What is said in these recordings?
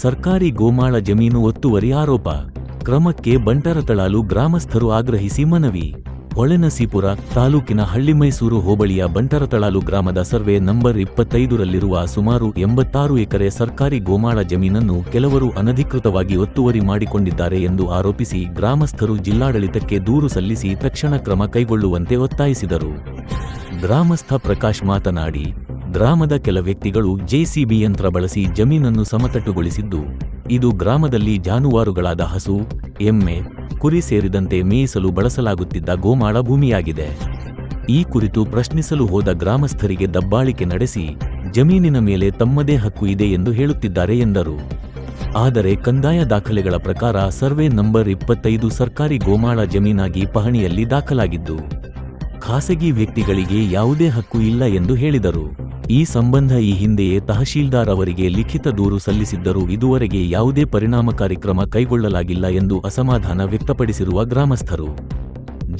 ಸರ್ಕಾರಿ ಗೋಮಾಳ ಜಮೀನು ಒತ್ತುವರಿ ಆರೋಪ ಕ್ರಮಕ್ಕೆ ಬಂಟರತಳಾಲು ಗ್ರಾಮಸ್ಥರು ಆಗ್ರಹಿಸಿ ಮನವಿ. ಹೊಳೆನಸೀಪುರ ತಾಲೂಕಿನ ಹಳ್ಳಿಮೈಸೂರು ಹೋಬಳಿಯ ಬಂಟರತಳಾಲು ಗ್ರಾಮದ ಸರ್ವೆ ನಂಬರ್ 25ರಲ್ಲಿರುವ ಸುಮಾರು 86 ಎಕರೆ ಸರ್ಕಾರಿ ಗೋಮಾಳ ಜಮೀನನ್ನು ಕೆಲವರು ಅನಧಿಕೃತವಾಗಿ ಒತ್ತುವರಿ ಮಾಡಿಕೊಂಡಿದ್ದಾರೆ ಎಂದು ಆರೋಪಿಸಿ ಗ್ರಾಮಸ್ಥರು ಜಿಲ್ಲಾಡಳಿತಕ್ಕೆ ದೂರು ಸಲ್ಲಿಸಿ ತಕ್ಷಣ ಕ್ರಮ ಕೈಗೊಳ್ಳುವಂತೆ ಒತ್ತಾಯಿಸಿದರು. ಗ್ರಾಮಸ್ಥ ಪ್ರಕಾಶ್ ಮಾತನಾಡಿ, ಗ್ರಾಮದ ಕೆಲ ವ್ಯಕ್ತಿಗಳು ಜೆಸಿಬಿ ಯಂತ್ರ ಬಳಸಿ ಜಮೀನನ್ನು ಸಮತಟ್ಟುಗೊಳಿಸಿದ್ದು, ಇದು ಗ್ರಾಮದಲ್ಲಿ ಜಾನುವಾರುಗಳಾದ ಹಸು, ಎಮ್ಮೆ, ಕುರಿ ಸೇರಿದಂತೆ ಮೇಯಿಸಲು ಬಳಸಲಾಗುತ್ತಿದ್ದ ಗೋಮಾಳ ಭೂಮಿಯಾಗಿದೆ. ಈ ಕುರಿತು ಪ್ರಶ್ನಿಸಲು ಹೋದ ಗ್ರಾಮಸ್ಥರಿಗೆ ದಬ್ಬಾಳಿಕೆ ನಡೆಸಿ ಜಮೀನಿನ ಮೇಲೆ ತಮ್ಮದೇ ಹಕ್ಕು ಇದೆ ಎಂದು ಹೇಳುತ್ತಿದ್ದಾರೆ ಎಂದರು. ಆದರೆ ಕಂದಾಯ ದಾಖಲೆಗಳ ಪ್ರಕಾರ ಸರ್ವೆ ನಂಬರ್ 25 ಸರ್ಕಾರಿ ಗೋಮಾಳ ಜಮೀನಾಗಿ ಪಹಣಿಯಲ್ಲಿ ದಾಖಲಾಗಿದ್ದು, ಖಾಸಗಿ ವ್ಯಕ್ತಿಗಳಿಗೆ ಯಾವುದೇ ಹಕ್ಕು ಇಲ್ಲ ಎಂದು ಹೇಳಿದರು. ಈ ಸಂಬಂಧ ಈ ಹಿಂದೆಯೇ ತಹಶೀಲ್ದಾರ್ ಅವರಿಗೆ ಲಿಖಿತ ದೂರು ಸಲ್ಲಿಸಿದ್ದರೂ ಇದುವರೆಗೆ ಯಾವುದೇ ಪರಿಣಾಮಕಾರಿ ಕ್ರಮ ಕೈಗೊಳ್ಳಲಾಗಿಲ್ಲ ಎಂದು ಅಸಮಾಧಾನ ವ್ಯಕ್ತಪಡಿಸಿರುವ ಗ್ರಾಮಸ್ಥರು,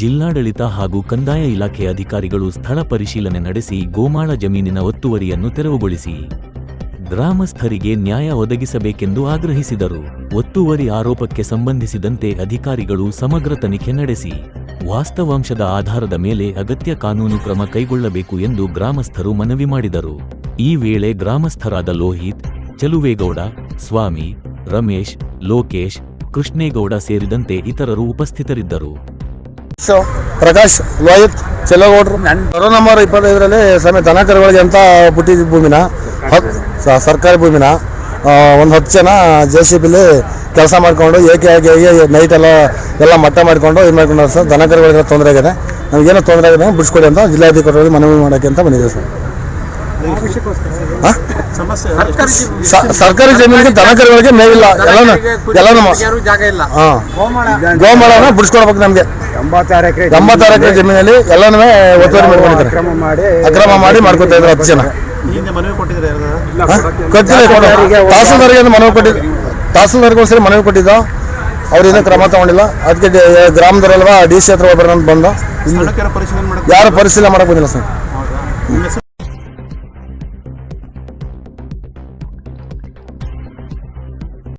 ಜಿಲ್ಲಾಡಳಿತ ಹಾಗೂ ಕಂದಾಯ ಇಲಾಖೆ ಅಧಿಕಾರಿಗಳು ಸ್ಥಳ ಪರಿಶೀಲನೆ ನಡೆಸಿ ಗೋಮಾಳ ಜಮೀನಿನ ಒತ್ತುವರಿಯನ್ನು ತೆರವುಗೊಳಿಸಿ ಗ್ರಾಮಸ್ಥರಿಗೆ ನ್ಯಾಯ ಒದಗಿಸಬೇಕೆಂದು ಆಗ್ರಹಿಸಿದರು. ಒತ್ತುವರಿ ಆರೋಪಕ್ಕೆ ಸಂಬಂಧಿಸಿದಂತೆ ಅಧಿಕಾರಿಗಳು ಸಮಗ್ರ ತನಿಖೆ ನಡೆಸಿ ವಾಸ್ತವಾಂಶದ ಆಧಾರದ ಮೇಲೆ ಅಗತ್ಯ ಕಾನೂನು ಕ್ರಮ ಕೈಗೊಳ್ಳಬೇಕು ಎಂದು ಗ್ರಾಮಸ್ಥರು ಮನವಿ ಮಾಡಿದರು. ಈ ವೇಳೆ ಗ್ರಾಮಸ್ಥರಾದ ಲೋಹಿತ್, ಚಲುವೇಗೌಡ, ಸ್ವಾಮಿ, ರಮೇಶ್, ಲೋಕೇಶ್, ಕೃಷ್ಣೇಗೌಡ ಸೇರಿದಂತೆ ಇತರರು ಉಪಸ್ಥಿತರಿದ್ದರು. ಪ್ರಕಾಶ್, ಲೋಹಿತ್, ಚಲುವೇಗೌಡರು ಸರ್ವೆ ನಂಬರ್ 25ರಲ್ಲಿ ದನ ಕರುಗಳಿಗೆ ಅಂತ ಬಿಟ್ಟಿದ್ದ ಭೂಮಿನ, ಸರ್ಕಾರಿ ಭೂಮಿನ ಒಂದು 10 ಜನ ಜೆಸಿಬಿಲಿ ಕೆಲಸ ಮಾಡಿಕೊಂಡು ಏಕಾಗಿ ನೈಟ್ ಎಲ್ಲ ಮಟ್ಟ ಮಾಡಿಕೊಂಡು ಇದು ಮಾಡ್ಕೊಂಡ್ರೆ ಸರ್. ದನ ಕರುಗಳಿಗೆ ತೊಂದರೆ ಆಗಿದೆ, ನಮಗೇನೋ ತೊಂದರೆ ಆಗಿದೆ ಬಿಡಿಸ್ಕೊಡಿ ಅಂತ ಜಿಲ್ಲಾಧಿಕಾರಿಗಳಿಗೆ ಮನವಿ ಮಾಡೋಕ್ಕೆ ಅಂತ ಬಂದಿದೆ ಸರ್. ಸರ್ಕಾರಿ ಜಮೀನಿಗೆ ದನ ಕರುಗಳಿಗೆ ಮೇವಿಲ್ಲ, ಎಲ್ಲನೂ ಗೋಮಾಳನ ಬಿಡಿಸ್ಕೊಡ್ಬೇಕು. ನಮಗೆ 86 ಎಕರೆ ಜಮೀನಲ್ಲಿ ಎಲ್ಲನೂ ಒತ್ತುವರಿ ಮಾಡ್ಕೊಂಡಿದ್ದಾರೆ, ಅಕ್ರಮ ಮಾಡಿ ಮಾಡ್ಕೊತಾ ಇದ್ದಾರೆ 10 ಜನ. ತಹಸೀಲ್ದಾರ್ಗೆ ಮನವಿ ಕೊಟ್ಟಿದ್ದು, ತಹಸೀಲ್ದಾರ್ಗೋಸ್ಕರ ಮನವಿ ಕೊಟ್ಟಿದ್ದು, ಅವ್ರೇನೂ ಕ್ರಮ ತಗೊಂಡಿಲ್ಲ. ಅದಕ್ಕೆ ಗ್ರಾಮದವರಲ್ವಾ DC ಹತ್ರ ಒಬ್ಬರು ಬಂದು ಯಾರು ಪರಿಶೀಲನೆ ಮಾಡಕ್ ಬಂದಿಲ್ಲ ಸರ್.